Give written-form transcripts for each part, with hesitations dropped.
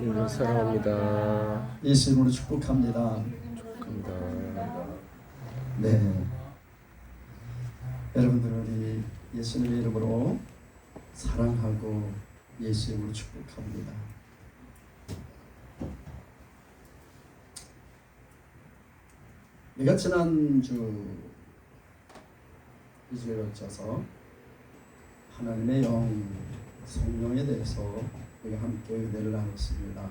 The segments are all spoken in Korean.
주님을 사랑합니다. 예수 이름으로 축복합니다. 축복합니다. 네, 여러분들 우리 예수님의 이름으로 사랑하고 예수 이름으로 축복합니다. 내가 지난주 이 주에 걸쳐서 하나님의 영, 성령에 대해서 우리가 함께 은혜를 나눴습니다.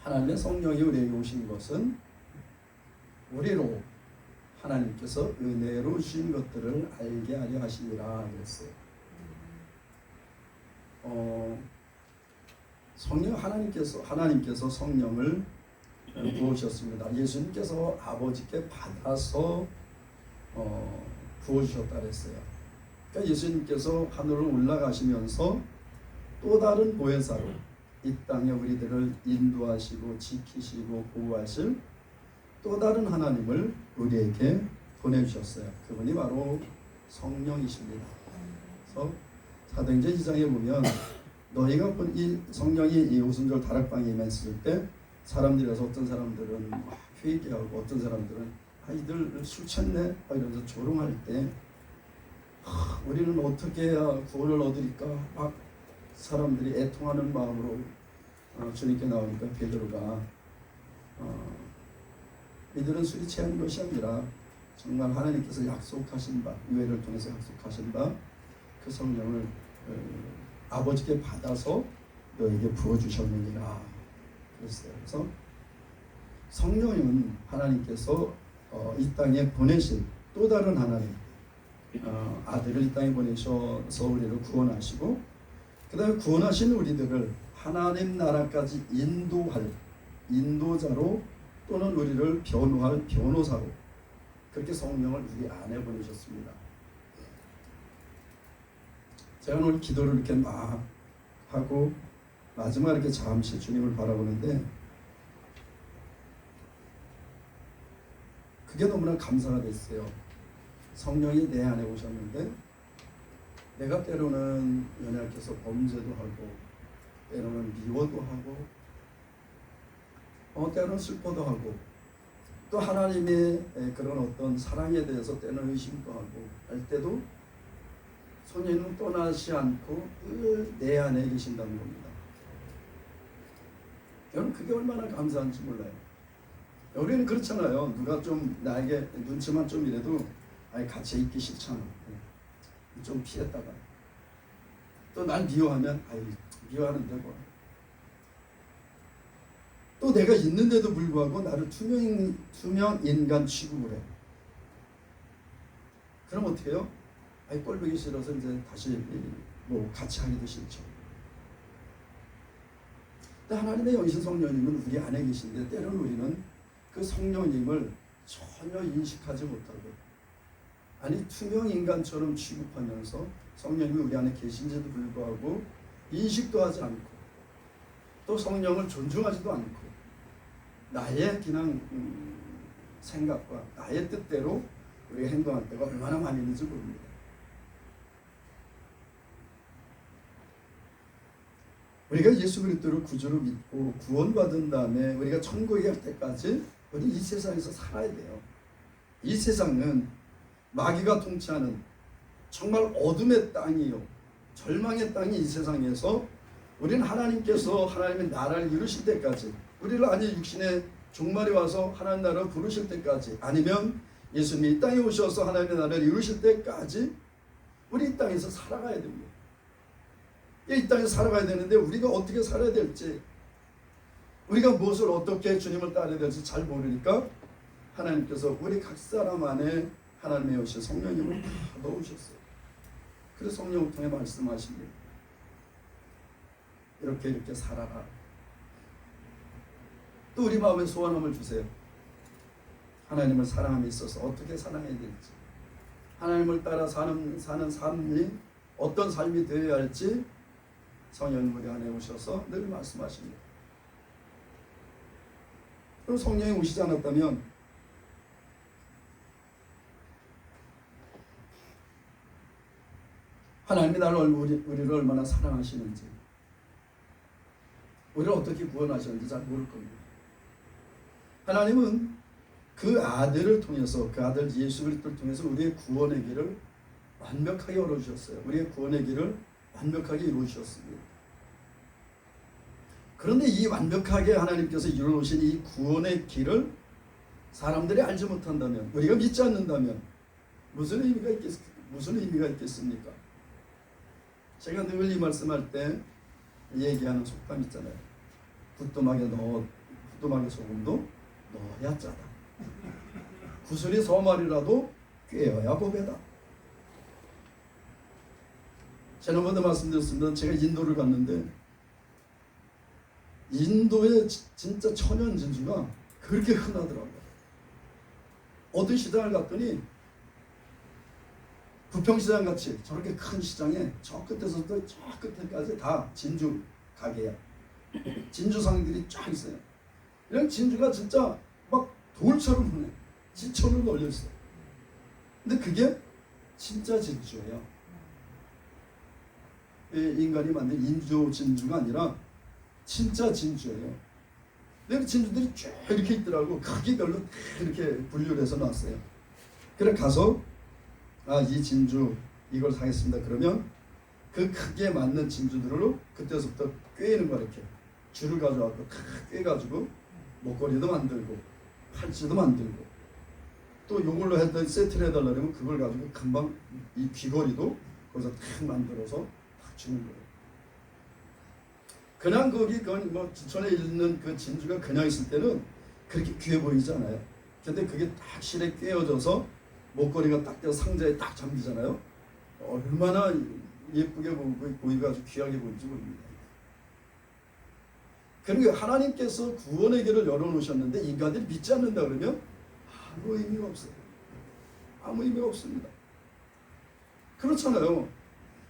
하나님의 성령이 우리에게 오신 것은 우리로 하나님께서 은혜로 주신 것들을 알게 하려 하시니라 그랬어요. 성령 하나님께서 성령을 부으셨습니다. 예수님께서 아버지께 받아서 부어주셨다 그랬어요. 그러니까 예수님께서 하늘로 올라가시면서 또 다른 보혜사로 이 땅에 우리들을 인도하시고 지키시고 보호하실 또 다른 하나님을 우리에게 보내주셨어요. 그분이 바로 성령이십니다. 그래서 사도행전 2장에 보면 너희가 본 이 성령이 이 오순절 다락방에 임했을 때 사람들이라서 어떤 사람들은 막 회개하고 어떤 사람들은 이들 술 취했네 이러면서 조롱할 때 우리는 어떻게 해야 구원을 얻으리까 막 사람들이 애통하는 마음으로 주님께 나오니까 베드로가 이들은 술이 취한 것이 아니라 정말 하나님께서 약속하신 바 유회를 통해서 약속하신 바 그 성령을 아버지께 받아서 너에게 부어주셨느니라 그랬어요. 그래서 성령은 하나님께서 이 땅에 보내신 또 다른 하나님 아들을 이 땅에 보내셔서 우리를 구원하시고 그 다음에 구원하신 우리들을 하나님 나라까지 인도할 인도자로 또는 우리를 변호할 변호사로 그렇게 성령을 우리 안에 보내셨습니다. 제가 오늘 기도를 이렇게 막 하고 마지막에 이렇게 잠시 주님을 바라보는데 그게 너무나 감사가 됐어요. 성령이 내 안에 오셨는데 내가 때로는 연약해서 범죄도 하고 때로는 미워도 하고 때로는 슬퍼도 하고 또 하나님의 그런 어떤 사랑에 대해서 때로는 의심도 하고 할 때도 성령은 떠나지 않고 늘 내 안에 계신다는 겁니다. 여러분 그게 얼마나 감사한지 몰라요. 우리는 그렇잖아요. 누가 좀 나에게 눈치만 좀 이래도 같이 있기 싫잖아. 좀 피했다가 또 날 미워하면 미워하는데 뭐. 또 내가 있는데도 불구하고 나를 투명 인간 취급을 해. 그럼 어떻게 해요? 꼴보기 싫어서 이제 다시 뭐 같이 하기도 싫죠. 근데 하나님의 영신 성령님은 우리 안에 계신데 때로는 우리는 그 성령님을 전혀 인식하지 못하고 투명 인간처럼 취급하면서 성령님이 우리 안에 계신지도 불구하고 인식도 하지 않고 또 성령을 존중하지도 않고 나의 그냥 생각과 나의 뜻대로 우리가 행동할 때가 얼마나 많이 있는지 모릅니다. 우리가 예수 그리스도를 구주로 믿고 구원받은 다음에 우리가 천국에 갈 때까지 우리 이 세상에서 살아야 돼요. 이 세상은 마귀가 통치하는 정말 어둠의 땅이요 절망의 땅이 이 세상에서 우리는 하나님께서 하나님의 나라를 이루실 때까지 우리를 육신의 종말에 와서 하나님 나라를 부르실 때까지 아니면 예수님이 이 땅에 오셔서 하나님의 나라를 이루실 때까지 우리 이 땅에서 살아가야 됩니다. 이 땅에서 살아가야 되는데 우리가 어떻게 살아야 될지 우리가 무엇을 어떻게 주님을 따라야 될지 잘 모르니까 하나님께서 우리 각 사람 안에 하나님의 오신 성령님을 다 넣으셨어요. 그래서 성령을 통해 말씀하십니다. 이렇게 살아라. 또 우리 마음에 소원함을 주세요. 하나님을 사랑함에 있어서 어떻게 사랑해야 될지 하나님을 따라 사는 삶이 어떤 삶이 되어야 할지 성령님 우리 안에 오셔서 늘 말씀하십니다. 그리고 성령이 오시지 않았다면 하나님이 우리를 얼마나 사랑하시는지 우리를 어떻게 구원하셨는지 잘 모를 겁니다. 하나님은 그 아들을 통해서, 그 아들 예수 그리스도를 통해서 우리의 구원의 길을 완벽하게 열어주셨어요. 우리의 구원의 길을 완벽하게 이루어주셨습니다. 그런데 이 완벽하게 하나님께서 이루어놓으신 이 구원의 길을 사람들이 알지 못한다면, 우리가 믿지 않는다면 무슨 의미가 있겠습니까? 제가 늘 이 말씀할 때 얘기하는 속담 있잖아요. 부뚜막에 소금도 넣어야 짜다. 구슬이 서말이라도 꿰어야 보배다. 지난번에 말씀드렸습니다. 제가 인도를 갔는데 인도의 진짜 천연 진주가 그렇게 흔하더라고요. 어떤 시장을 갔더니 부평시장 같이 저렇게 큰 시장에 저 끝에서부터 저 끝에까지 다 진주 가게야. 진주 상들이 쫙 있어요. 이런 진주가 진짜 막 돌처럼 흔해. 지천으로 널려 있어요. 근데 그게 진짜 진주예요. 인간이 만든 인조 진주가 아니라 진짜 진주예요. 근데 진주들이 쭉 이렇게 있더라고. 크기별로 이렇게 분류를 해서 놨어요. 그래 가서 이 진주 이걸 사겠습니다. 그러면 그 크기에 맞는 진주들로 그때서부터 꿰는 거야. 이렇게 줄을 가져와서 꿰가지고 목걸이도 만들고 팔찌도 만들고 또 요걸로 했던 세트를 해달라 그러면 그걸 가지고 금방 이 귀걸이도 거기서 탁 만들어서 탁 주는 거예요. 그냥 거기 뭐 지천에 있는 그 진주가 그냥 있을 때는 그렇게 귀해 보이지 않아요. 근데 그게 딱 실에 꿰어져서 목걸이가 딱 떼어 상자에 딱 잠기잖아요. 얼마나 예쁘게 보이고 귀하게 보이는지 모릅니다. 그러니까 하나님께서 구원의 길을 열어놓으셨는데 인간들이 믿지 않는다 그러면 아무 의미가 없어요. 아무 의미가 없습니다. 그렇잖아요.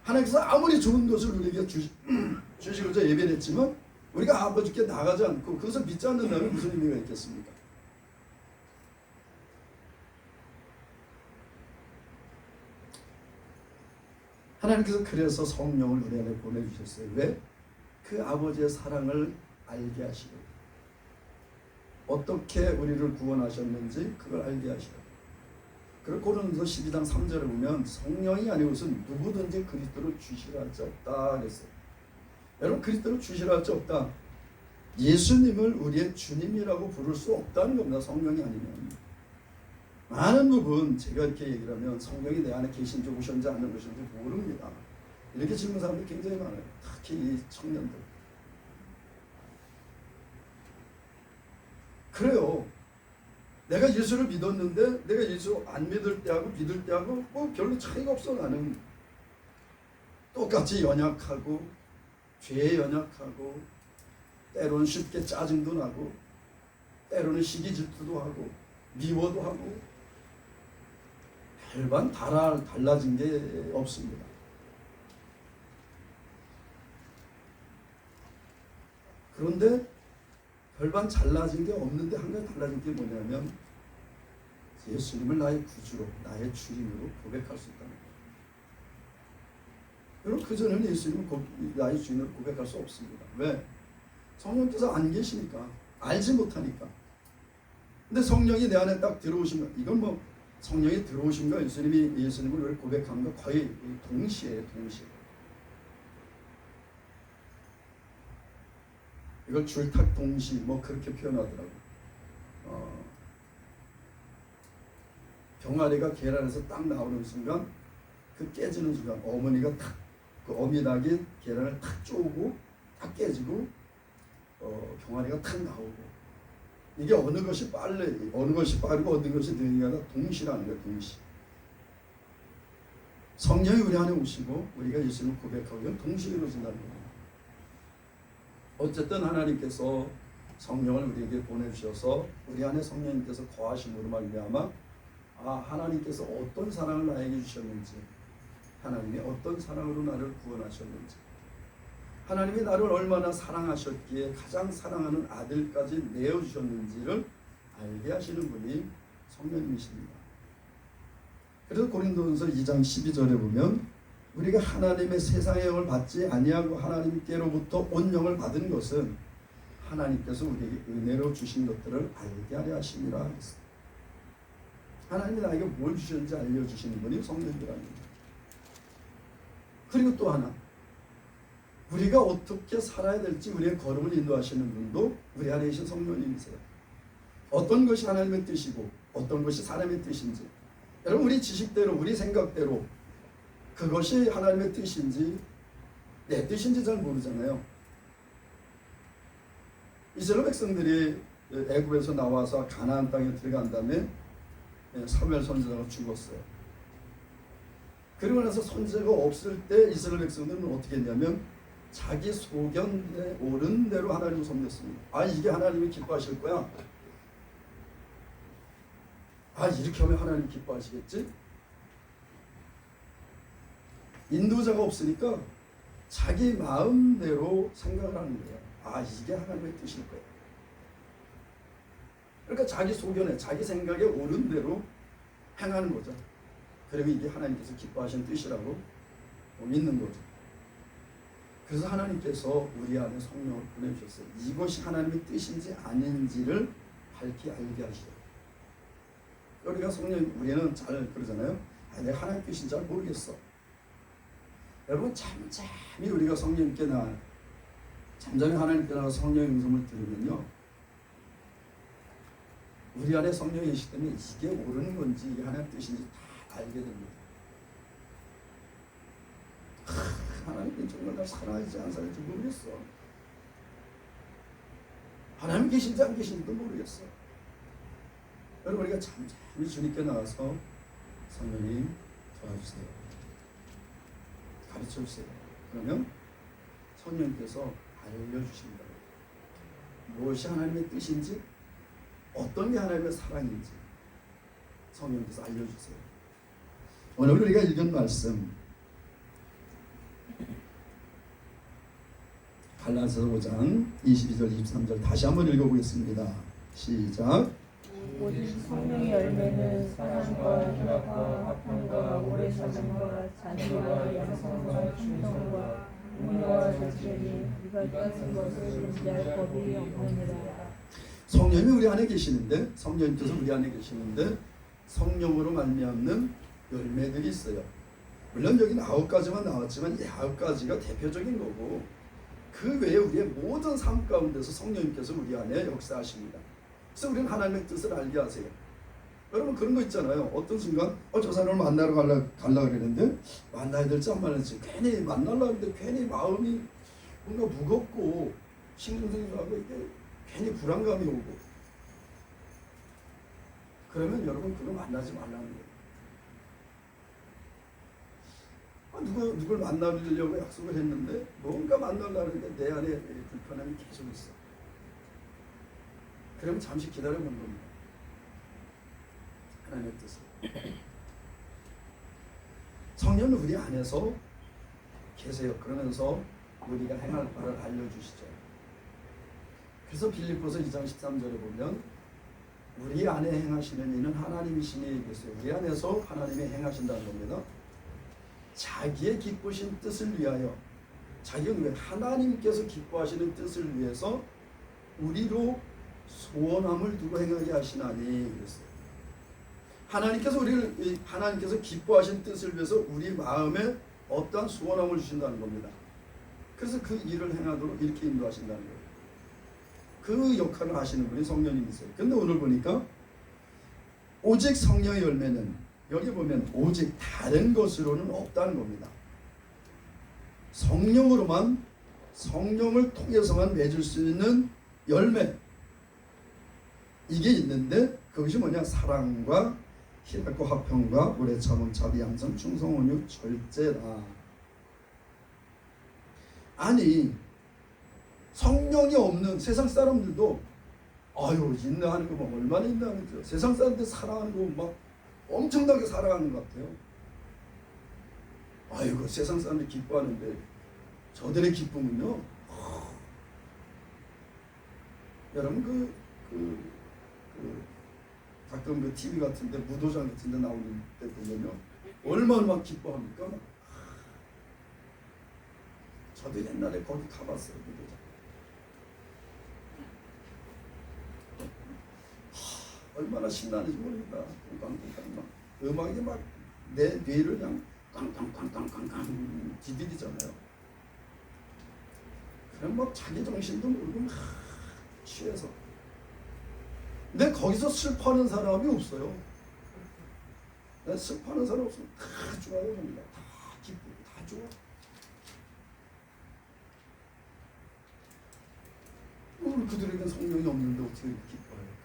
하나님께서 아무리 좋은 것을 우리에게 주시고자 예배했지만 우리가 아버지께 나가지 않고 그것을 믿지 않는다면 무슨 의미가 있겠습니까? 하나님께서 그래서 성령을 우리 안에 보내주셨어요. 왜? 그 아버지의 사랑을 알게 하시고 어떻게 우리를 구원하셨는지 그걸 알게 하시고. 그리고 고린도서 12장 3절에 보면 성령이 아니고선 누구든지 그리스도를 주시라 할 자 없다 그랬어요. 여러분 그리스도를 주시라 할 자 없다. 예수님을 우리의 주님이라고 부를 수 없다는 겁니다. 성령이 아니면. 많은 부분 제가 이렇게 얘기를 하면 성령이 내 안에 계신지 오셨는지 안 오셨는지 모릅니다. 이렇게 질문 사람들이 굉장히 많아요. 특히 이 청년들. 그래요. 내가 예수를 믿었는데 내가 예수 안 믿을 때하고 믿을 때하고 뭐 별로 차이가 없어. 나는 똑같이 연약하고 죄에 연약하고 때로는 쉽게 짜증도 나고 때로는 시기 질투도 하고 미워도 하고 별반 달라진 게 없습니다. 그런데 별반 달라진 게 없는데 한 가지 달라진 게 뭐냐면 예수님을 나의 구주로 나의 주인으로 고백할 수 있다는 거예요. 여러분 그전에는 예수님을 나의 주인으로 고백할 수 없습니다. 왜? 성령께서 안 계시니까 알지 못하니까. 근데 성령이 내 안에 딱 들어오시면 이건 뭐 성령이 들어오신과 예수님을 고백한 거 거의 동시에. 이걸 줄탁 동시 뭐 그렇게 표현하더라고. 병아리가 계란에서 딱 나오는 순간 그 깨지는 순간 어머니가 탁 그 어미닭이 계란을 탁 쪼고 탁 깨지고 병아리가 탁 나오고 이게 어느 것이 빠르고 어느 것이 느리게 하다 동시라는 거예요. 동시. 성령이 우리 안에 오시고 우리가 예수님을 고백하고 동시에 이루어진다는 거예요. 어쨌든 하나님께서 성령을 우리에게 보내주셔서 우리 안에 성령님께서 거하심으로 말미암아 하나님께서 어떤 사랑을 나에게 주셨는지 하나님이 어떤 사랑으로 나를 구원하셨는지 하나님이 나를 얼마나 사랑하셨기에 가장 사랑하는 아들까지 내어주셨는지를 알게 하시는 분이 성령님이십니다. 그래서 고린도전서 2장 12절에 보면 우리가 하나님의 세상의 영을 받지 아니하고 하나님께로부터 온 영을 받은 것은 하나님께서 우리에게 은혜로 주신 것들을 알게 하려 하심이라 했습니다. 하나님이 나에게 뭘 주셨는지 알려주시는 분이 성령이랍니다. 그리고 또 하나, 우리가 어떻게 살아야 될지 우리의 걸음을 인도하시는 분도 우리 안에 계신 성령님이세요. 어떤 것이 하나님의 뜻이고 어떤 것이 사람의 뜻인지, 여러분 우리 지식대로 우리 생각대로 그것이 하나님의 뜻인지 내 뜻인지 잘 모르잖아요. 이스라엘 백성들이 애굽에서 나와서 가나안 땅에 들어간 다음에 사무엘 선지자가 죽었어요. 그러고 나서 선지자가 없을 때 이스라엘 백성들은 어떻게 했냐면 자기 소견에 옳은 대로 하나님을 섬겼습니다. 아, 이게 하나님이 기뻐하실 거야. 아, 이렇게 하면 하나님 기뻐하시겠지? 인도자가 없으니까 자기 마음대로 생각을 하는 거예요. 아, 이게 하나님의 뜻일 거야. 그러니까 자기 소견에, 자기 생각에 옳은 대로 행하는 거죠. 그리고 이게 하나님께서 기뻐하신 뜻이라고 믿는 거죠. 그래서 하나님께서 우리 안에 성령을 보내주셨어요. 이것이 하나님의 뜻인지 아닌지를 밝히 알게 하시죠. 우리가 성령, 우리는 잘 그러잖아요. 아, 내가 하나님 뜻인지 잘 모르겠어. 여러분 잠잠히 우리가 성령님께 잠잠히 하나님께 나가서 성령의 음성을 들으면요, 우리 안에 성령이 계시기 때문에 이게 옳은 건지 이게 하나님의 뜻인지 다 알게 됩니다. 하나님이 정말 날 사랑하지 안 사랑할지 모르겠어. 하나님 계신지 안 계신지도 모르겠어. 여러분 우리가 잠잠히 주님께 나와서 성령님 도와주세요, 가르쳐주세요. 그러면 성령님께서 알려주십니다. 무엇이 하나님의 뜻인지, 어떤 게 하나님의 사랑인지 성령님께서 알려주세요. 오늘 우리가 읽은 말씀 갈라디아서 5장 22절 23절 다시 한번 읽어보겠습니다. 시작. 오직 성령의 열매는 사랑과 희락과 화평과 오래 참음과 자비와 양선과 충성과 온유와 절제니 이가 같은 것을 존재할 법이 없느니라. 성령이 우리 안에 계시는데, 성령님께서 우리 안에 계시는데 성령으로 말미암는 열매들이 있어요. 물론 여기는 9가지만 나왔지만 이 9가지가 대표적인 거고, 그 외에 우리의 모든 삶 가운데서 성령님께서 우리 안에 역사하십니다. 그래서 우리는 하나님의 뜻을 알게 하세요. 여러분 그런 거 있잖아요. 어떤 순간 저 사람을 만나러 갈라 그랬는데 만나야 될지 안 만날지 괜히 만나려고 하는데 괜히 마음이 뭔가 무겁고 싱숭생숭하고 이게 괜히 불안감이 오고, 그러면 여러분 그거 만나지 말라는 거예요. 누굴 만나려고 약속을 했는데 뭔가 만나려고 하는데 내 안에 불편함이 계속 있어. 그러면 잠시 기다려보는 겁니다. 하나님의 뜻을. 성령은 우리 안에서 계세요. 그러면서 우리가 행할 바를 알려주시죠. 그래서 빌립보서 2장 13절에 보면 우리 안에 행하시는 이는 하나님이시니 얘기했어요. 우리 안에서 하나님이 행하신다는 겁니다. 자기의 기쁘신 뜻을 위하여, 자기는 왜 하나님께서 기뻐하시는 뜻을 위해서 우리로 소원함을 두고 행하게 하시나니 그랬어요. 하나님께서 기뻐하신 뜻을 위해서 우리 마음에 어떠한 소원함을 주신다는 겁니다. 그래서 그 일을 행하도록 이렇게 인도하신다는 거예요. 그 역할을 하시는 분이 성령님이세요. 근데 오늘 보니까 오직 성령의 열매는 여기 보면 오직 다른 것으로는 없다는 겁니다. 성령으로만, 성령을 통해서만 맺을 수 있는 열매, 이게 있는데 그것이 뭐냐? 사랑과 희락과 화평과 오래 참음 자비 양선 충성 온유 절제다. 아니 성령이 없는 세상 사람들도 인내하는 거 막 얼마나 인내하는지, 세상 사람들 사랑하는 거 막 엄청나게 사랑하는 것 같아요. 세상 사람들이 기뻐하는데 저들의 기쁨은요. 여러분 가끔 그 TV 같은데 무도장 같은데 나오는 때 보면요 얼마나 막 기뻐합니까? 저도 옛날에 거기 가봤어요. 무도장. 얼마나 신나는지 모릅니다. 깡깡깡깡 막 음악이 막 내 뇌를 그냥 깡깡깡깡깡깡 디디잖아요. 그럼 뭐 자기 정신도 모르고 막 취해서. 근데 거기서 슬퍼하는 사람이 없어요. 슬퍼하는 사람 없으면 다 좋아요. 겁니다. 다 기쁘고 다 좋아. 오늘 그들에겐 성령이 없는데 어떻게 이렇게 기뻐할까?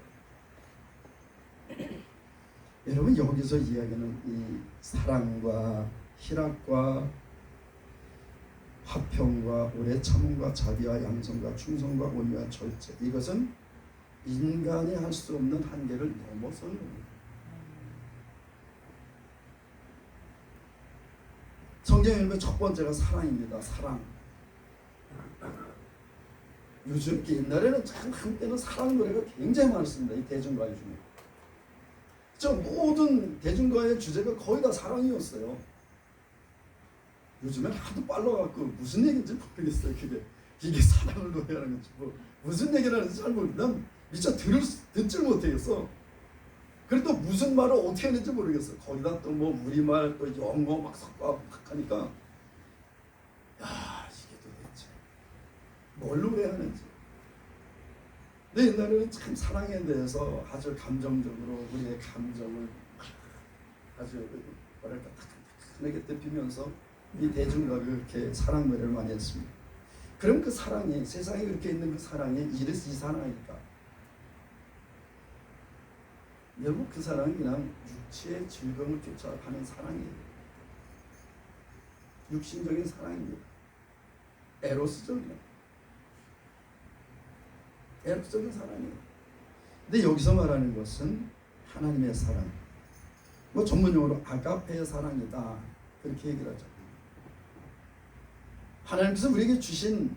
여러분 여기서 이야기는 이 사랑과 희락과 화평과 오래 참음과 자비와 양성과 충성과 온유와 절제, 이것은 인간이 할 수 없는 한계를 넘어서는 겁니다. 성경 읽으면 첫 번째가 사랑입니다. 사랑. 요즘 옛날에는 참 한때는 사랑 노래가 굉장히 많습니다. 이 대중가요 중에. 저 모든 대중가요의 주제가 거의 다 사랑이었어요. 요즘엔 하도 빨라갖고 무슨 얘기인지 모르겠어요. 이게 사랑을 노래하는 건지 무슨 얘기를 하는지 잘 모르겠어요. 난 미처 듣질 못하겠어. 그래도 무슨 말을 어떻게 하는지 모르겠어. 거기다 또 뭐 우리말 또 영어 막 섞어 막 하니까 야 이게 도대체 뭘로 해야 하는지. 근데 옛날에는 참 사랑에 대해서 아주 감정적으로 우리의 감정을 아주 뭐랄까 따뜻하게 데피면서 이 대중가요를 이렇게 사랑 노래를 많이 했습니다. 그럼 그 사랑이 세상에 그렇게 있는 그 사랑이 이 사랑일까? 결국 그 사랑은 그냥 육체의 즐거움을 쫓아가는 사랑이에요. 육신적인 사랑입니다. 에로스죠. 에로스적인 사랑이에요. 근데 여기서 말하는 것은 하나님의 사랑, 뭐 전문용어로 아가페의 사랑이다, 그렇게 얘기를 하죠. 하나님께서 우리에게 주신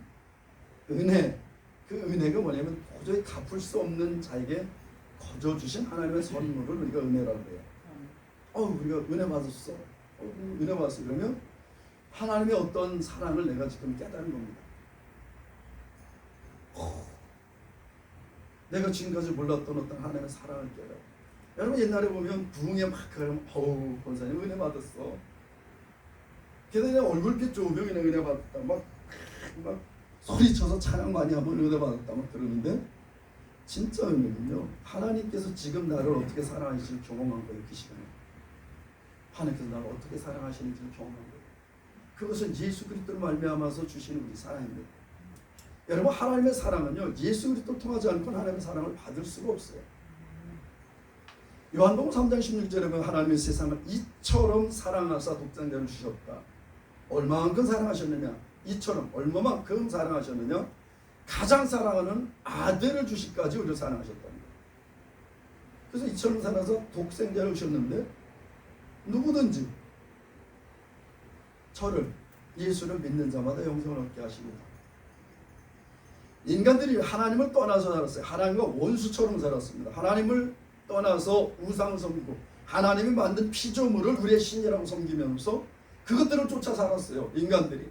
은혜, 그 은혜가 뭐냐면 도저히 갚을 수 없는 자에게 거저 주신 하나님의 선물을 우리가 은혜라고 해요. 우리가 은혜 받았어. 은혜 받았어. 그러면 하나님의 어떤 사랑을 내가 지금 깨달은 겁니다. 내가 지금까지 몰랐던 어떤 하나님의 사랑을 깨달아. 여러분 옛날에 보면 부흥에 막 그러면 권사님 은혜 받았어. 그냥 얼굴빛 좋으면 그냥 은혜 받았다. 막 소리쳐서 찬양 많이 하면 은혜 받았다. 막 그러는데 진짜 은혜는요, 하나님께서 지금 나를 어떻게 사랑하시는지 경험한 거예요. 그 시간에 하나님께서 나를 어떻게 사랑하시는지 경험한 거예요. 그것은 예수 그리스도를 말미암아서 주시는 우리 사랑입니다. 여러분 하나님의 사랑은요, 예수 그리스도를 통하지 않고는 하나님의 사랑을 받을 수가 없어요. 요한복음 3장 16절에 보면 하나님의 세상을 이처럼 사랑하사 독생자를 주셨다. 얼마만큼 사랑하셨느냐? 이처럼 얼마만큼 사랑하셨느냐? 가장 사랑하는 아들을 주시기까지 우리를 사랑하셨다는 거예요. 그래서 이처럼 살아서 독생자를 주셨는데 누구든지 저를, 예수를 믿는 자마다 영생을 얻게 하십니다. 인간들이 하나님을 떠나서 살았어요. 하나님과 원수처럼 살았습니다. 하나님을 떠나서 우상을 섬기고 하나님이 만든 피조물을 우리의 신이라고 섬기면서 그것들을 쫓아 살았어요. 인간들이.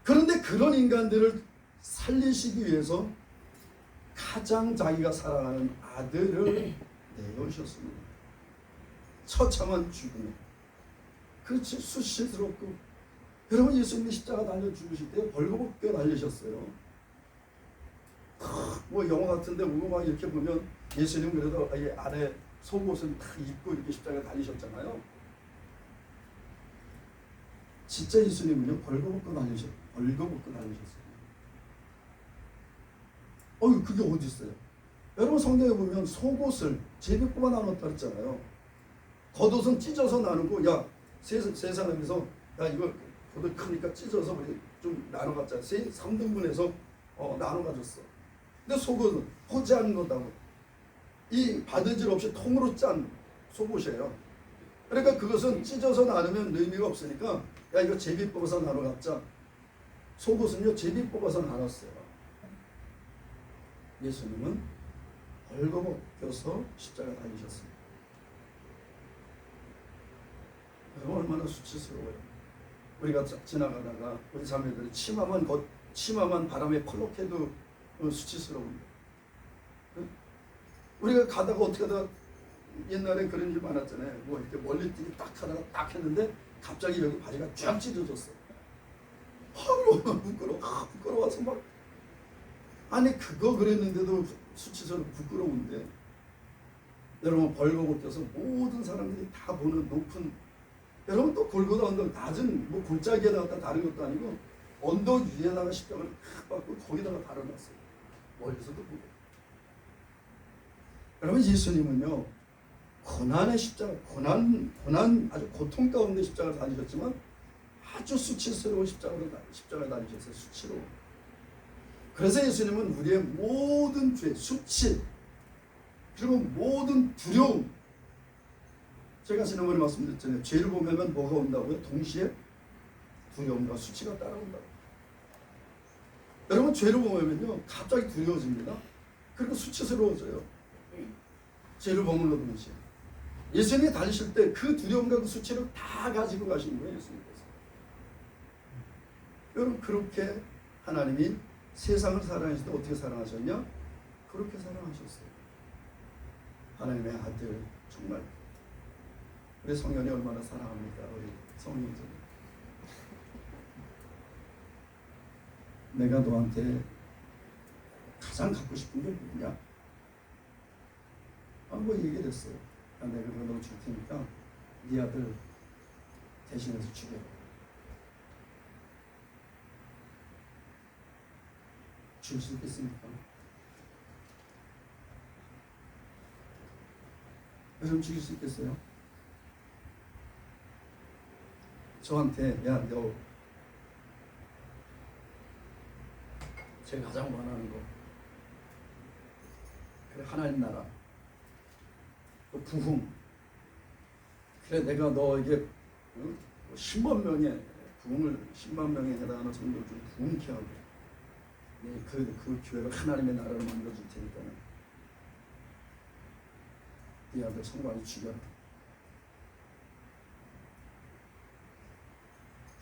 그런데 그런 인간들을 살리시기 위해서 가장 자기가 사랑하는 아들을 내어주셨습니다. 처참한 죽음에. 그렇지, 수치스럽고. 여러분 예수님이 십자가 달려 죽으실 때 벌거벗게 달리셨어요. 뭐 영화 같은데 보고 막 이렇게 보면 예수님 그래도 아래 속옷을 다 입고 이렇게 십자가 달리셨잖아요. 진짜 예수님은요 벌거벗고 달리셨어요. 그게 어디 있어요? 여러분 성경에 보면 속옷을 제비뽑아 나눴다 했잖아요. 겉옷은 찢어서 나누고 야 세 사람이서 야 이거 겉옷 크니까 찢어서 우리 좀 나눠 갖자. 3등분해서 나눠 가졌어. 근데 속옷은 포지 않은 거다고. 이 바느질 없이 통으로 짠 속옷이에요. 그러니까 그것은 찢어서 나누면 의미가 없으니까 야 이거 제비 뽑아서 나눠 갖자. 속옷은요 제비 뽑아서 나눴어요. 예수님은 벌거벗겨서 십자가 달리셨습니다. 얼마나 수치스러워요. 우리가 지나가다가 우리 자매들이 치마만 바람에 펄럭해도 수치스러운데 우리가 가다가 어떻게 하다가 옛날에 그런 일 많았잖아요. 뭐 이렇게 멀리 뛰기 딱 하다가 딱 했는데 갑자기 여기 바지가 쫙 찢어졌어. 부끄러워서 막 아니 그거 그랬는데도 수치스럽고 부끄러운데 여러분 벌거벗 껴서 모든 사람들이 다 보는 높은 여러분 또 골고다 언덕 낮은 뭐 골짜기에다가 다른 것도 아니고 언덕 위에다가 십자가를 탁 받고 거기다가 달아놨어요. 멀리서도 보고. 여러분 예수님은요 고난의 십자가 고난 아주 고통 가운데 십자가를 다니셨지만 아주 수치스러운 십자가를 다니셨어요. 수치로. 그래서 예수님은 우리의 모든 죄, 수치 그리고 모든 두려움 제가 지난번에 말씀드렸잖아요. 죄를 보면 뭐가 온다고요? 동시에 두려움과 수치가 따라온다고. 여러분 죄를 보면요 갑자기 두려워집니다. 그리고 수치스러워져요. 죄를 보물로 동시에. 예수님이 다니실 때 그 두려움과 그 수치를 다 가지고 가시는 거예요. 예수님께서. 여러분 그렇게 하나님이 세상을 사랑하실 때 어떻게 사랑하셨냐? 그렇게 사랑하셨어요. 하나님의 아들 정말 우리 성현이 얼마나 사랑합니까? 우리 성현이 내가 너한테 가장 갖고 싶은 게 뭐냐? 한번 얘기를 했어요. 내가 그거 너 줄 테니까 네 아들 대신해서 죽여. 줄 수 있겠습니까? 여러분 죽일 수 있겠어요? 저한테 야 너 제가 가장 원하는 거 그래 하나님 나라 또 부흥 그래 내가 너에게 10만 명의 부흥을 10만 명에 해당하는 성도를 좀 부흥케 하고 그 교회가 하나님의 나라를 만들어줄 테니까 네 아들 성관이 죽여라.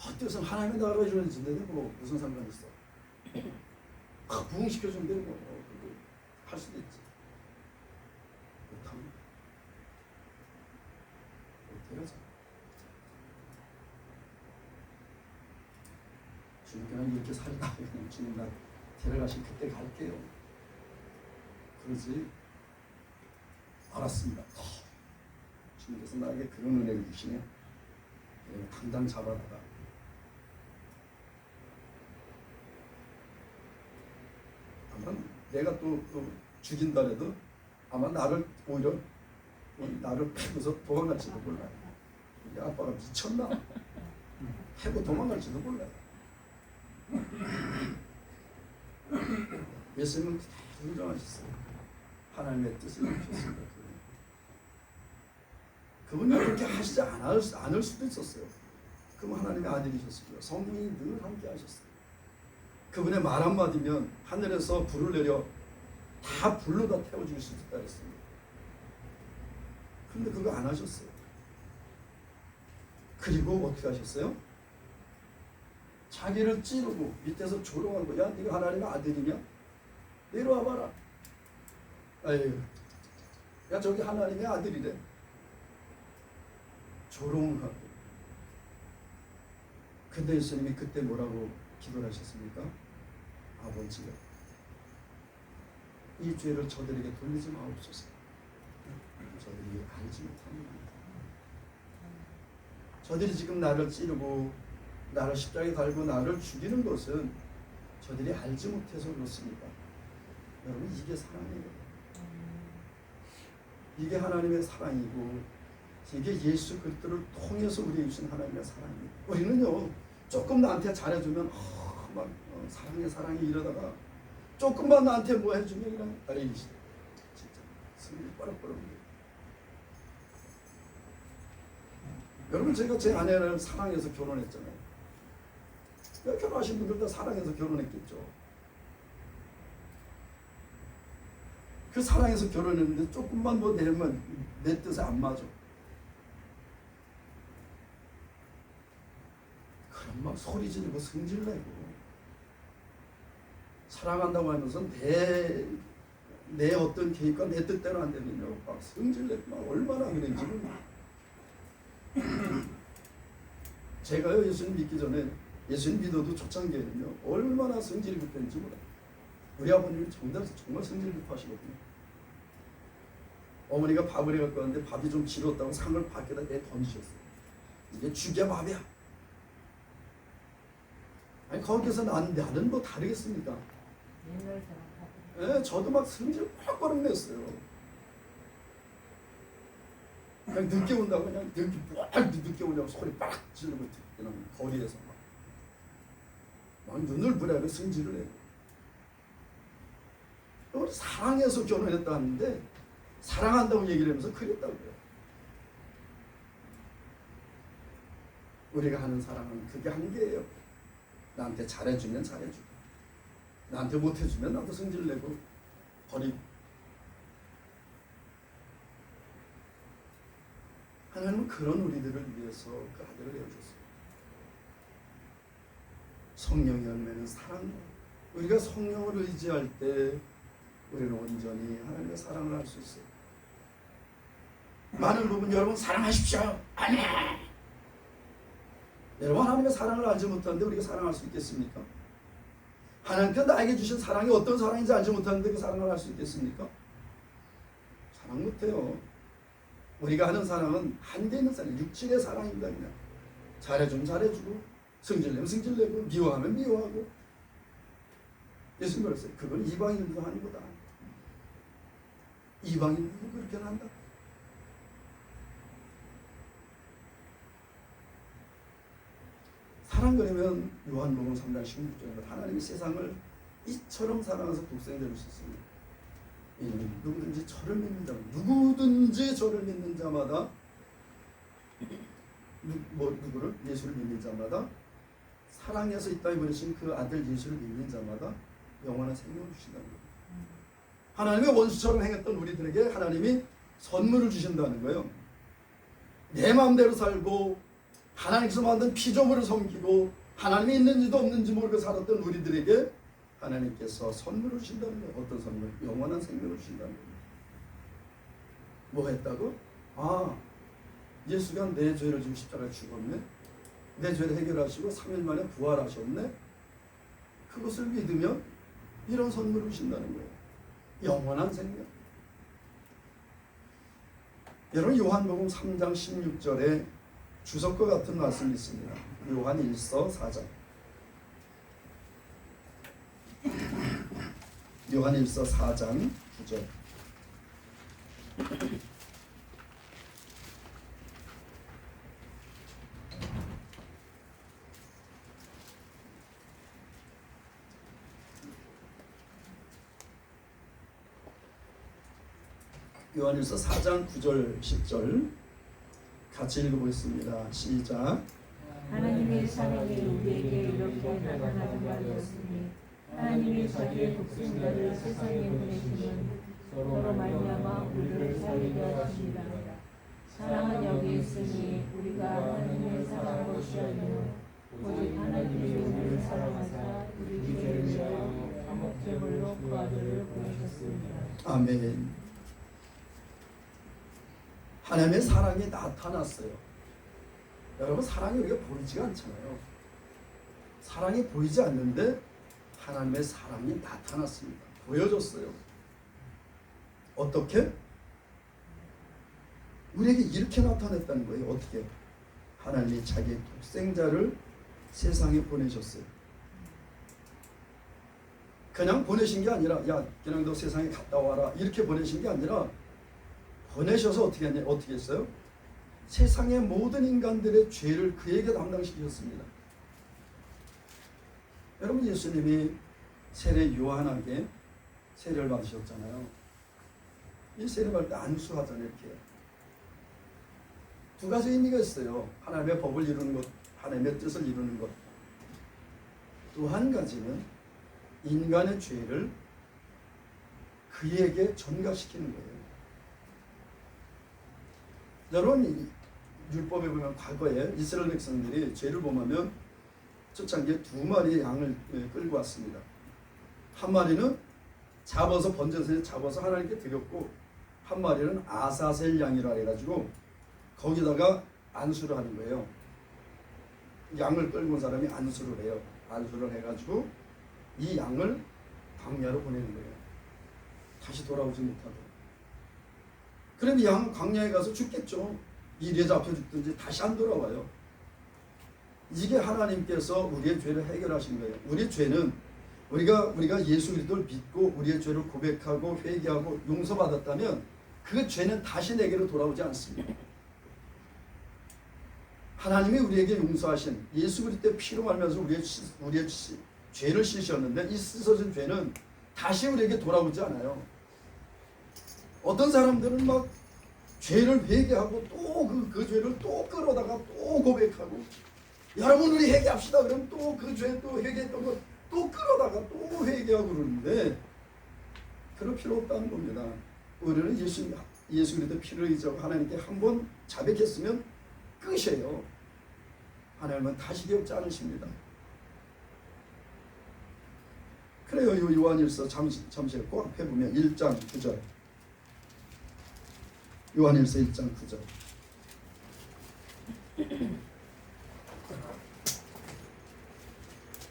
헛되어서 하나님의 나라가 이루어지는데 뭐 무슨 상관이 있어? 부흥시켜주면 되고 할 수도 있지. 못하면 못해야죠. 주님께는 이렇게 살다 그냥 주님 나 데려가신 그때 갈게요. 그러지 알았습니다. 주님께서 나에게 그런 은혜를 주시네. 당장 잡아다가 아마 내가 또 죽인다 해도 아마 나를 오히려 나를 패고서 도망갈지도 몰라요. 우리 아빠가 미쳤나? 패고 도망갈지도 몰라요. 예수님은 인정하셨어요. 하나님의 뜻을 이루셨습니다. 그분이 그렇게 하시지 않을 수도 있었어요. 그럼 하나님의 아들이셨고요. 성령이 늘 함께 하셨어요. 그분의 말 한마디면 하늘에서 불을 내려 다 불로 다 태워줄 수 있다 했습니다. 그런데 그거 안 하셨어요. 그리고 어떻게 하셨어요? 자기를 찌르고 밑에서 조롱하고 야 네가 하나님의 아들이냐? 내려와 봐라. 아유, 야 저기 하나님의 아들이래. 조롱하고. 근데 예수님이 그때 뭐라고 기도를 하셨습니까? 아버지가 이 죄를 저들에게 돌리지 마옵소서. 저들이 알지 못합니다. 저들이 지금 나를 찌르고 나를 십자가에 달고 나를 죽이는 것은 저들이 알지 못해서 그렇습니다. 여러분 이게 사랑이에요. 이게 하나님의 사랑이고 이게 예수 그리스도를 통해서 우리에게 주신 하나님의 사랑이에요. 우리는요 조금 나한테 잘해주면 막 사랑해 이러다가 조금만 나한테 뭐 해주면 이런 아니시죠. 진짜 숨이 뻐럭뻐럭. 여러분 제가 제 아내를 사랑해서 결혼했잖아요. 결혼하신 분들 다 사랑해서 결혼했겠죠. 그 사랑해서 결혼했는데 조금만 뭐 내면 내 뜻에 안 맞아. 그럼 막 소리 지르고 승질내고 사랑한다고 하면서 내 어떤 계획과 내 뜻대로 안 되느냐고 막 성질내고 막 얼마나 그랬는지 제가요 예수님 믿기 전에 예수님 믿어도 초창기에는요 얼마나 성질이 급했는지 몰라요. 우리 아버님이 정말 성질 급하시거든요. 어머니가 밥을 해갖고 왔는데 밥이 좀 질었다고 상을 밖에다 내 던지셨어요. 이게 죽여 밥이야. 아니 거기서 나는 뭐 다르겠습니까? 예, 저도 막 성질 팍 냈어요. 그냥 늦게 온다고 그냥 늦게 오냐고 소리 빡 지르고 그냥 거리에서 막 눈을 부라고 승질을 해요. 우리 사랑해서 결혼했다 하는데 사랑한다고 얘기를 하면서 그랬다고요. 우리가 하는 사랑은 그게 한계예요. 나한테 잘해주면 잘해주고 나한테 못해주면 나도 승질내고 버리고. 하나님은 그런 우리들을 위해서 그 아들을 내어줬어요. 성령의 열매는 사랑. 우리가 성령을 의지할 때 우리는 온전히 하나님의 사랑을 할 수 있어요. 많은 부분 여러분 사랑하십시오. 아멘. 여러분 하나님의 사랑을 알지 못하는데 우리가 사랑할 수 있겠습니까? 하나님께서 나에게 주신 사랑이 어떤 사랑인지 알지 못하는데 그 사랑을 할 수 있겠습니까? 사랑 못해요. 우리가 하는 사랑은 한계 있는 사랑, 육신의 사랑입니다. 그냥 잘해주면 잘해주고 승질내면 승질내고 미워하면 미워하고. 예수님 그랬어요. 그건 이방인들도 하는 거다. 이방인들도 그렇게 한다. 사랑 그러면 요한복음 3장 16절에 하나님이 세상을 이처럼 사랑해서 독생자를 주셨습니다. 누구든지 저를 믿는 자마다 누구든지 저를 믿는 자마다 누구를 예수를 믿는 자마다 사랑해서 이 땅에 보내신 그 아들 예수를 믿는 자마다 영원한 생명을 주신다는 거예요. 하나님의 원수처럼 행했던 우리들에게 하나님이 선물을 주신다는 거예요. 내 마음대로 살고 하나님께서 만든 피조물을 섬기고 하나님이 있는지도 없는지 모르고 살았던 우리들에게 하나님께서 선물을 주신다는 거예요. 어떤 선물? 영원한 생명을 주신다는 거예요. 뭐 했다고? 아, 예수가 내 죄를 지고 십자가에 죽었네. 내 죄를 해결하시고 3일 만에 부활하셨네. 그것을 믿으면 이런 선물을 주신다는 거예요. 영원한 생명. 여러분 요한복음 3장 16절에 주석과 같은 말씀이 있습니다. 요한 1서 4장. 요한 1서 4장 9절. 요한일서 4장 9절 10절 같이 읽어보겠습니다. 시작. 하나님의 사랑이 우리에게 이렇게 나타나는 바 되었으니 하나님이 자기의 독생자를 세상에 보내시면 서로 말미암아 우리를 살리게 하십니다. 사랑은 여기 있으니 우리가 하나님의 사랑을 시하며 오직 하나님이 우리를 사랑하사 우리 죄를 위하여 화목제물로 그 아들을 보내셨습니다. 아멘. 하나님의 사랑이 나타났어요. 여러분 사랑이 우리가 보이지가 않잖아요. 사랑이 보이지 않는데 하나님의 사랑이 나타났습니다. 보여줬어요. 어떻게? 우리에게 이렇게 나타냈다는 거예요. 어떻게? 하나님이 자기 독생자를 세상에 보내셨어요. 그냥 보내신 게 아니라 야 그냥 너 세상에 갔다 와라 이렇게 보내신 게 아니라 보내셔서 어떻게 했어요? 세상의 모든 인간들의 죄를 그에게 담당시키셨습니다. 여러분 예수님이 세례 요한에게 세례를 받으셨잖아요. 이 세례 받을 때 안수하잖아요. 이렇게 두 가지 의미가 있어요. 하나님의 법을 이루는 것, 하나님의 뜻을 이루는 것. 또 한 가지는 인간의 죄를 그에게 전가시키는 거예요. 여러분 율법에 보면 과거에 이스라엘 백성들이 죄를 범하면 초창기에 2마리 양을 끌고 왔습니다. 한 마리는 잡아서 번제선에 잡아서 하나님께 드렸고 한 마리는 아사셀 양이라 해가지고 거기다가 안수를 하는 거예요. 양을 끌고 온 사람이 안수를 해요. 안수를 해가지고 이 양을 광야로 보내는 거예요. 다시 돌아오지 못하고. 그럼 이 양은 광야에 가서 죽겠죠. 일에 잡혀 죽든지 다시 안 돌아와요. 이게 하나님께서 우리의 죄를 해결하신 거예요. 우리의 죄는 우리가 예수 그리스도를 믿고 우리의 죄를 고백하고 회개하고 용서받았다면 그 죄는 다시 내게로 돌아오지 않습니다. 하나님이 우리에게 용서하신 예수 그리스도의 피로 말미암아서 우리의 죄를 씻으셨는데 이 씻어진 죄는 다시 우리에게 돌아오지 않아요. 어떤 사람들은 막 죄를 회개하고 또 그 죄를 또 끌어다가 또 고백하고 여러분 우리 회개합시다 그러면 또 그 죄 또 회개했던 거 또 끌어다가 또 회개하고 그러는데 그럴 필요 없다는 겁니다. 우리는 예수 그리스도 피를 의지하고 하나님께 한번 자백했으면 끝이에요. 하나님은 다시 기억지 않으십니다. 그래요. 요한일서 잠시 꼭 앞에 보면 1장 9절 요한일서 1장 9절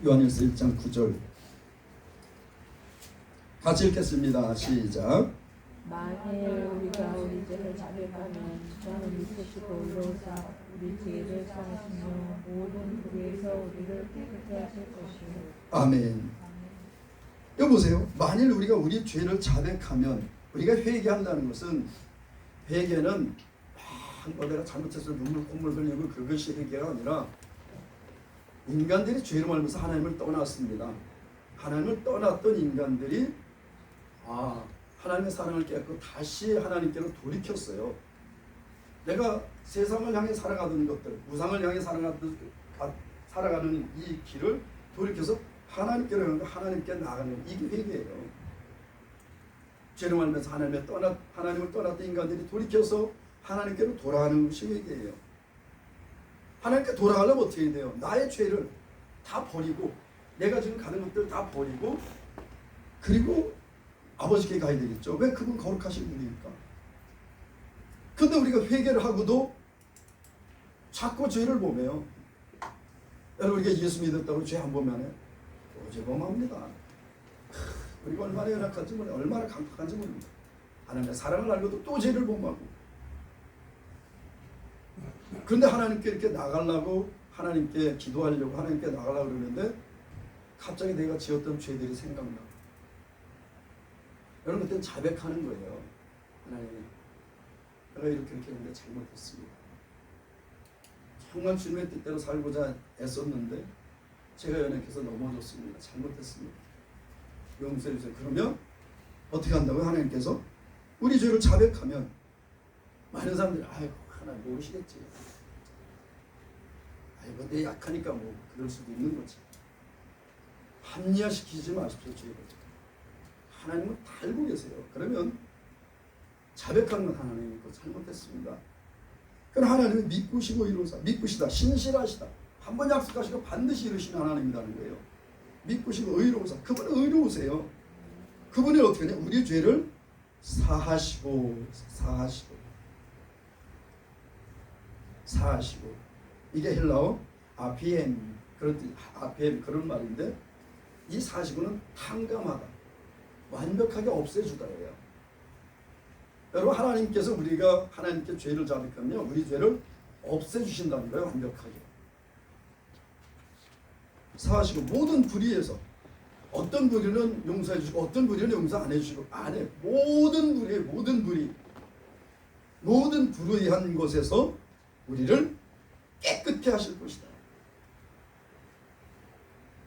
요한일서 1장 9절 같이 읽겠습니다. 시작. 만일 우리가 우리 죄를 자백하면 주는 있으시고 의로우사 우리 죄를 사하시며 모든 불의에서 우리를 깨끗게 하실 것이요. 아멘. 여기 보세요. 만일 우리가 우리 죄를 자백하면 우리가 회개한다는 것은 회개는 내가 잘못해서 눈물 콧물 흘리고 그것이 회개가 아니라 인간들이 죄를 말면서 하나님을 떠났습니다. 하나님을 떠났던 인간들이 하나님의 사랑을 깨닫고 다시 하나님께로 돌이켰어요. 내가 세상을 향해 살아가던 것들, 우상을 향해 살아가는 이 길을 돌이켜서 하나님께로 하나님께 나가는 이게 회개예요. 죄를 말면서 하나님을 떠났던 인간들이 돌이켜서 하나님께로 돌아가는 것이 회개예요. 하나님께 돌아가려면 어떻게 해야 돼요? 나의 죄를 다 버리고 내가 지금 가는 것들 다 버리고 그리고 아버지께 가야 되겠죠. 왜? 그분 거룩하신 분이니까. 근데 우리가 회개를 하고도 자꾸 죄를 범해요. 여러분 우리가 예수 믿었다고 죄 안 범하네? 어제 범합니다. 우리가 얼마나 연약한지 모르겠어요. 얼마나 강팍한지 모릅니다. 하나님의 사랑을 알고도 또 죄를 범하고. 그런데 하나님께 이렇게 나가려고 하나님께 기도하려고 하나님께 나가려고 그러는데 갑자기 내가 지었던 죄들이 생각나. 여러분 그때는 자백하는 거예요. 하나님 내가 이렇게 했는데 잘못했습니다. 정말 주님의 뜻대로 살고자 애썼는데 제가 연약해서 넘어졌습니다. 잘못했습니다. 용서해 주세요. 그러면 어떻게 한다고요? 하나님께서 우리 죄를 자백하면 많은 사람들이 하나님 모르시겠지. 내 약하니까 뭐 그럴 수도 있는 거지. 합리화시키지 마십시오. 죄를. 하나님은 다 알고 계세요. 그러면 자백하는 건 하나님이고 잘못했습니다. 그럼 하나님은 믿으시고 믿으시다, 신실하시다. 한 번 약속하시고 반드시 이루시는 하나님이라는 거예요. 믿으시고 의로우사. 그분은 의로우세요. 그분이 어떻게 하냐? 우리 죄를 사하시고 이게 헬라어 아피엠 그런 말인데 이 사시고는 탕감하다, 완벽하게 없애주다예요. 여러분 하나님께서 우리가 하나님께 죄를 자백하면 우리 죄를 없애주신다는 거예요. 완벽하게 사하시고 모든 불의에서 어떤 불의는 용서해주시고 어떤 불의는 용서 안 해주시고 안 해. 모든 불의한 것에서 우리를 깨끗게 하실 것이다.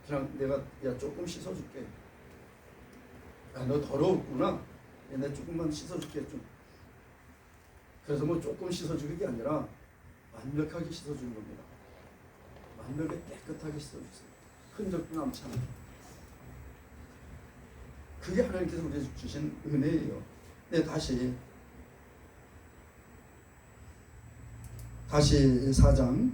그냥 내가 조금 씻어줄게. 너 더러웠구나. 내가 조금만 씻어줄게 좀. 그래서 뭐 조금 씻어주는 게 아니라 완벽하게 씻어주는 겁니다. 완벽하게 깨끗하게 씻어주세요. 흔적도 남지 않게. 그게 하나님께서 우리에게 주신 은혜예요. 네, 다시 4장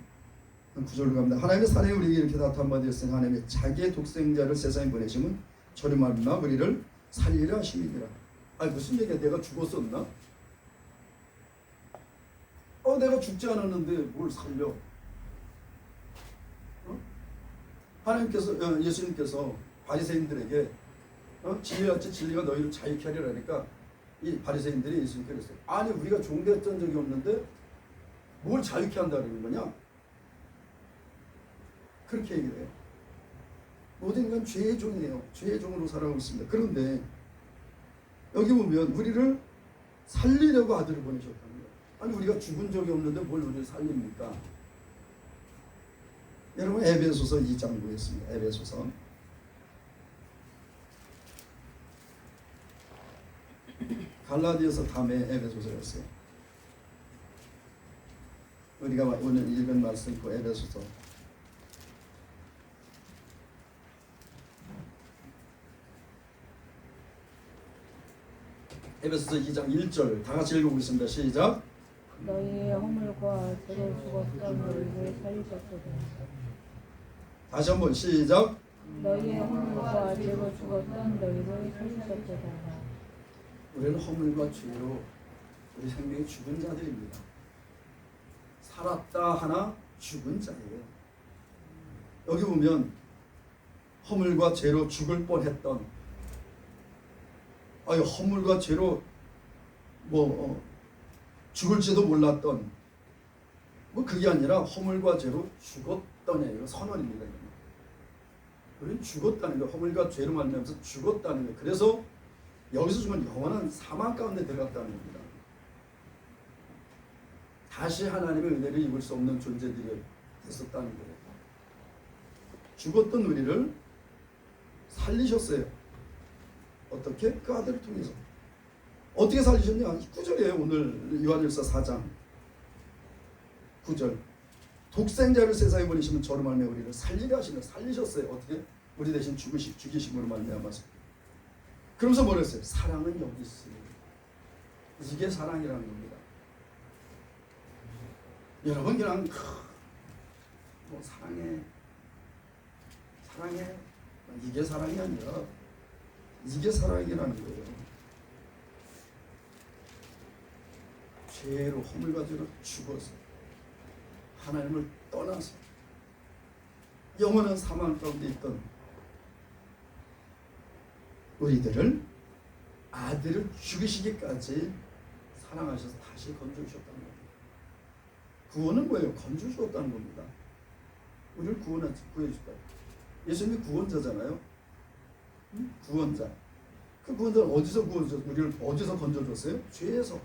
9절로 갑니다. 하나님의 사랑이 우리에게 이렇게 나타난 바 되었으니 하나님의 자기의 독생자를 세상에 보내심은 저를 말미암아 우리를 살리라 하심이니라. 아니 무슨 얘기야? 내가 죽었었나? 내가 죽지 않았는데 뭘 살려? 하나님께서 예수님께서 바리새인들에게 진리같이 진리가 너희를 자유케 하리라 하니까 이 바리새인들이 예수님께 그랬어요. 아니 우리가 종교했던 적이 없는데 뭘 자유케 한다 그러는 거냐? 그렇게 얘기를 해요. 모든 인간 죄의 종이에요. 죄의 종으로 살아가고 있습니다. 그런데 여기 보면 우리를 살리려고 아들을 보내셨다는 거예요. 아니 우리가 죽은 적이 없는데 뭘 우리를 살립니까? 여러분 에베소서 2장 보겠습니다. 에베소서 갈라디아서 다음에 에베소서였어요. 우리가 오늘 읽은 말씀 그 에베소서 에베소서 2장 1절 다 같이 읽어보겠습니다. 시작. 너희의 허물과 죄로 죽었던 너희를 살리셨도다. 다시 한번 시작. 너희의 허물과 죄로 죽었던 너희를 살리셨도다. 우리는 허물과 죄로 우리 생명이 죽은 자들입니다. 살았다 하나 죽은 자예요. 여기 보면 허물과 죄로 죽을 뻔했던 허물과 죄로 죽을지도 몰랐던 그게 아니라 허물과 죄로 죽었더니 선언입니다. 우리는 죽었다는 거예요. 허물과 죄로 말미암아서 죽었다는 거예요. 그래서 여기서 죽은 영원한 사망 가운데 들어갔다는 겁니다. 다시 하나님의 은혜를 입을 수 없는 존재들이 됐었다는 거예요. 죽었던 우리를 살리셨어요. 어떻게? 그 아들을 통해서. 어떻게 살리셨냐? 9절이에요. 오늘 요한일서 4장 9절. 독생자를 세상에 보내시면 저로 말미암아 우리를 살리려 하시며 살리셨어요. 어떻게? 우리 대신 죽이심으로 말미암아서. 그러면서 뭐라 했어요? 사랑은 여기 있어요. 이게 사랑이라는 겁니다. 여러분 그냥 사랑해 이게 사랑이 아니라 이게 사랑이라는 거예요. 죄로 허물과 죄로 죽어서 하나님을 떠나서 영원한 사망 가운데 있던 우리들을 아들을 죽이시기까지 사랑하셔서 다시 건져주셨다는 겁니다. 구원은 뭐예요? 건져주셨다는 겁니다. 우리를 구해주셨다. 예수님이 구원자잖아요. 구원자. 그 구원자는 어디서 우리를 어디서 건져줬어요? 죄에서,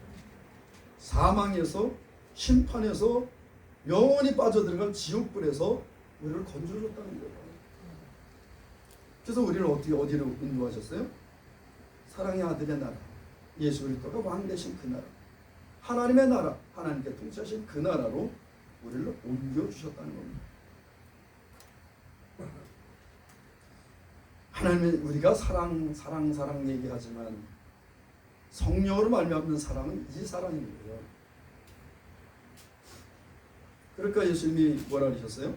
사망에서, 심판에서 영원히 빠져들어갈 지옥불에서 우리를 건져줬다는 거예요. 그래서 우리를 어디로 인도하셨어요? 사랑의 아들의 나라, 예수 그리스도가 왕 되신 그 나라, 하나님의 나라, 하나님께 통치하신 그 나라로 우리를 옮겨주셨다는 겁니다. 하나님은 우리가 사랑 얘기하지만 성령으로 말미암는 사랑은 이 사랑인 거예요. 그러니까 예수님이 뭐라 그러셨어요?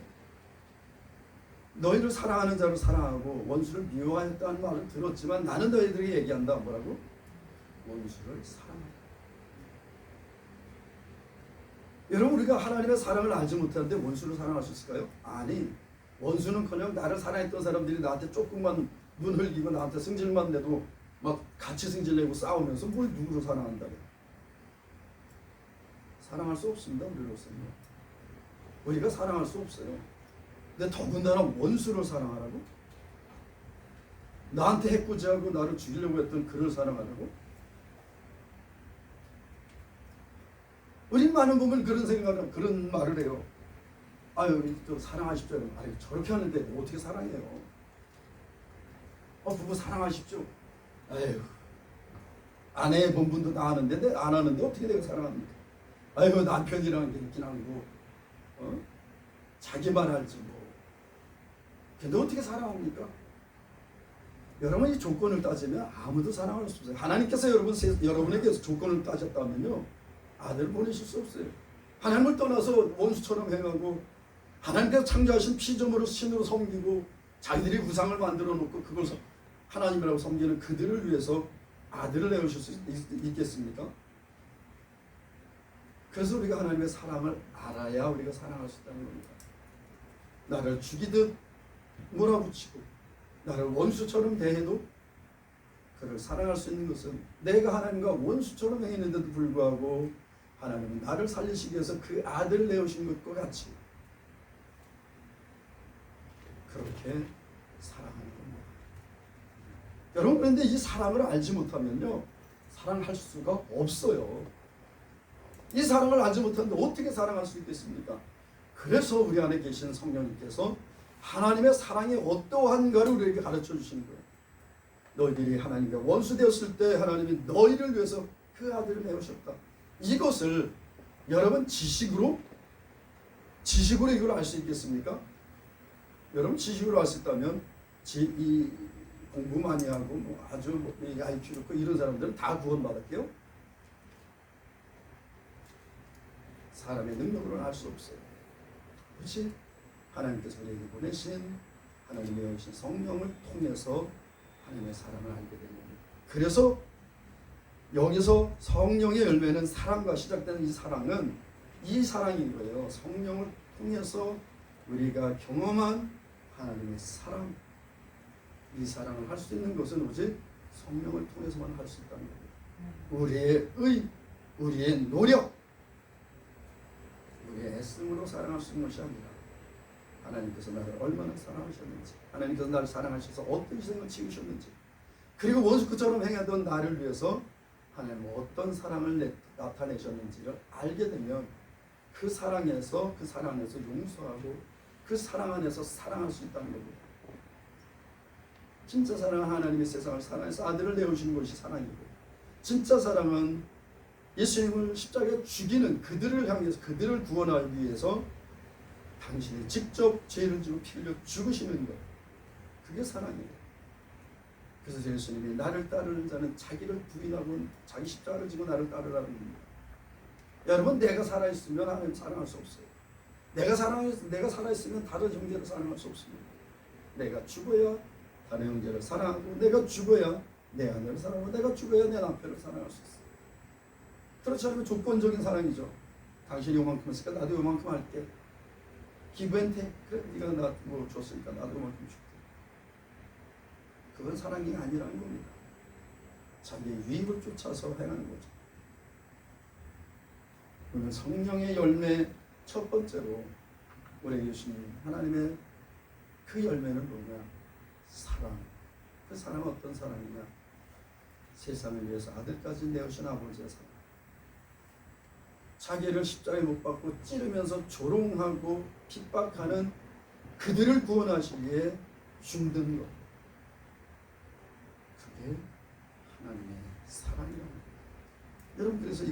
너희를 사랑하는 자를 사랑하고 원수를 미워하였다는 말을 들었지만 나는 너희들에게 얘기한다. 뭐라고? 원수를 사랑하라. 여러분 우리가 하나님의 사랑을 알지 못하는데 원수를 사랑할 수 있을까요? 아니, 원수는커녕 나를 사랑했던 사람들이 나한테 조금만 눈 흘리고 나한테 승질만 내도 막 같이 승질내고 싸우면서 뭘 누구를 사랑한다고? 사랑할 수 없습니다. 우리로서는 우리가 사랑할 수 없어요. 근데 더군다나 원수를 사랑하라고? 나한테 해코지하고 나를 죽이려고 했던 그를 사랑하라고? 우리 많은 보면 그런 말을 해요. 우리 또 사랑하십시오. 아니 저렇게 하는데 어떻게 사랑해요? 부부 사랑하십시오. 아유, 아내의 본분도 다 아는데 안 하는데 어떻게 내가 사랑합니까? 아유, 남편이라는 게 있긴 하고 자기만 알지 뭐. 근데 어떻게 사랑합니까? 여러분 이 조건을 따지면 아무도 사랑할 수 없어요. 하나님께서 여러분에게 조건을 따졌다면요 아들을 보내실 수 없어요. 하나님을 떠나서 원수처럼 행하고 하나님께서 창조하신 피조물을 신으로 섬기고 자기들이 우상을 만들어 놓고 그걸 하나님이라고 섬기는 그들을 위해서 아들을 내어주실 수 있겠습니까? 그래서 우리가 하나님의 사랑을 알아야 우리가 사랑할 수 있다는 겁니다. 나를 죽이듯 몰아붙이고 나를 원수처럼 대해도 그를 사랑할 수 있는 것은 내가 하나님과 원수처럼 행했는데도 불구하고 하나님은 나를 살리시기 위해서 그 아들을 내어주신 것과 같이 그렇게 사랑하는 겁니다. 여러분, 그런데 이 사랑을 알지 못하면요, 사랑할 수가 없어요. 이 사랑을 알지 못하는데 어떻게 사랑할 수 있겠습니까? 그래서 우리 안에 계신 성령님께서 하나님의 사랑이 어떠한가를 우리에게 가르쳐 주시는 거예요. 너희들이 하나님과 원수 되었을 때 하나님이 너희를 위해서 그 아들을 내오셨다. 이것을 여러분 지식으로 이걸 알 수 있겠습니까? 여러분 지식으로 알 수 있다면 이 공부 많이 하고 뭐 아주 IQ 좋고 이런 사람들은 다 구원받았게요? 사람의 능력으로는 알 수 없어요. 그렇지? 하나님께서 우리에게 보내신 하나님의 여신 성령을 통해서 하나님의 사랑을 알게 된 겁니다. 그래서 여기서 성령의 열매는 사랑과 시작되는 이 사랑은 이 사랑인 거예요. 성령을 통해서 우리가 경험한 하나님의 사랑, 이 사랑을 할 수 있는 것은 오직 성령을 통해서만 할 수 있다는 거예요. 우리의 노력, 우리의 애씀으로 사랑할 수 있는 것이 아니라 하나님께서 나를 얼마나 사랑하셨는지, 하나님께서 나를 사랑하셔서 어떤 희생을 치우셨는지, 그리고 원수처럼 행하던 나를 위해서 하나님은 어떤 사랑을 나타내셨는지를 알게 되면 그 사랑 안에서 용서하고 그 사랑 안에서 사랑할 수 있다는 겁니다. 진짜 사랑은 하나님의 세상을 사랑해서 아들을 내오신 것이 사랑이고, 진짜 사랑은 예수님을 십자가에 죽이는 그들을 향해서 그들을 구원하기 위해서 당신이 직접 죄를 지고 피 흘려 죽으시는 것, 그게 사랑이에요. 그래서 예수님이 나를 따르는 자는 자기를 부인하고 자기 십자가를 지고 나를 따르라는 겁니다. 여러분, 내가 살아있으면 하나님 사랑할 수 없어요. 내가 살아있으면 다른 형제를 사랑할 수 없습니다. 내가 죽어야 다른 형제를 사랑하고, 내가 죽어야 내 아내를 사랑하고, 내가 죽어야 내 남편을 사랑할 수 있어요. 그렇지 않으면 조건적인 사랑이죠. 당신이 요만큼 했으니까 나도 요만큼 할게. 기브앤테이크. 그래, 네가 나 뭐 줬으니까 나도 요만큼 줄게. 그건 사랑이 아니라는 겁니다. 자기의 유익을 쫓아서 행하는 거죠. 오늘 성령의 열매 첫 번째로 우리 주신 하나님의 그 열매는 뭐냐? 사랑. 그 사랑은 어떤 사랑이냐? 세상을 위해서 아들까지 내오신 아버지의 사랑. 자기를 십자가에 못 박고 찌르면서 조롱하고 핍박하는 그들을 구원하시기 위해 죽는 것. 그게 하나님의 사랑이라는 거예요. 여러분, 그래서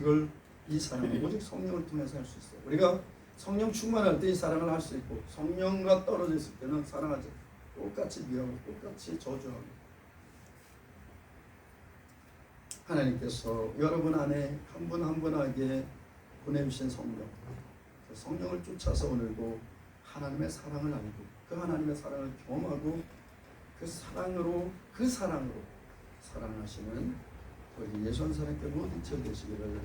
이 사랑은 오직 성령을 통해서 할 수 있어요. 우리가 성령 충만할 때 이 사랑을 할 수 있고, 성령과 떨어져 있을 때는 사랑하지. 똑같이 미워하고 똑같이 저주하고. 하나님께서 여러분 안에 한 분 한 분에게 보내주신 성령, 그 성령을 쫓아서 오늘도 하나님의 사랑을 알고 그 하나님의 사랑을 경험하고 그 사랑으로 사랑하시는 우리 예수 한 사람께 모든 체 되시기를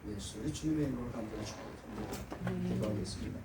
예수 우리 주님의 이름으로 간절히 축복합니다. 기도하겠습니다.